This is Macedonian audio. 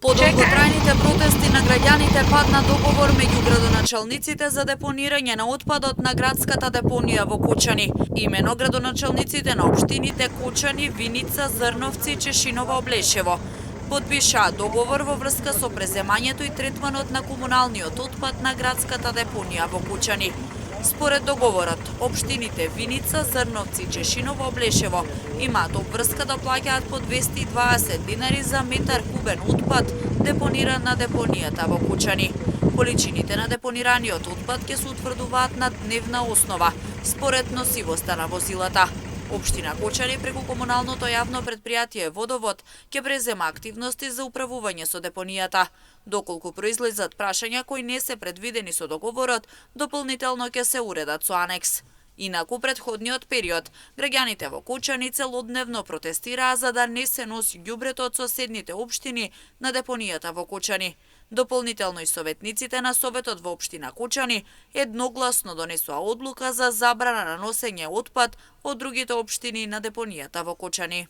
По долготрајните протести на граѓаните падна договор меѓу градоначалниците за депонирање на отпадот на градската депонија во Кучани. Имено градоначалниците на општините Кучани, Виница, Зрновци и Чешиново Облешево подпишаа договор во врска со преземањето и третманот на комуналниот отпад на градската депонија во Кучани. Според договорот, општините Виница, Зрновци и Чешиново Облешево имаат обврска да плаќаат по 220 динари за метар кубен отпад депониран на депонијата во Кучани. Количините на депонираниот отпад ќе се утврдуваат на дневна основа, според носивоста на возилата. Општина Кучани преку комуналното јавно предпријатие Водовод ќе презема активности за управување со депонијата. Доколку произлезат прашања кои не се предвидени со договорот, дополнително ќе се уредат со анекс. Инаку претходниот период, граѓаните во Кучани целодневно протестираа за да не се носи ѓубрето од соседните општини на депонијата во Кучани. Дополнително и советниците на Советот во општина Кучани едногласно донесоа одлука за забрана на носење отпад од другите општини на депонијата во Кучани.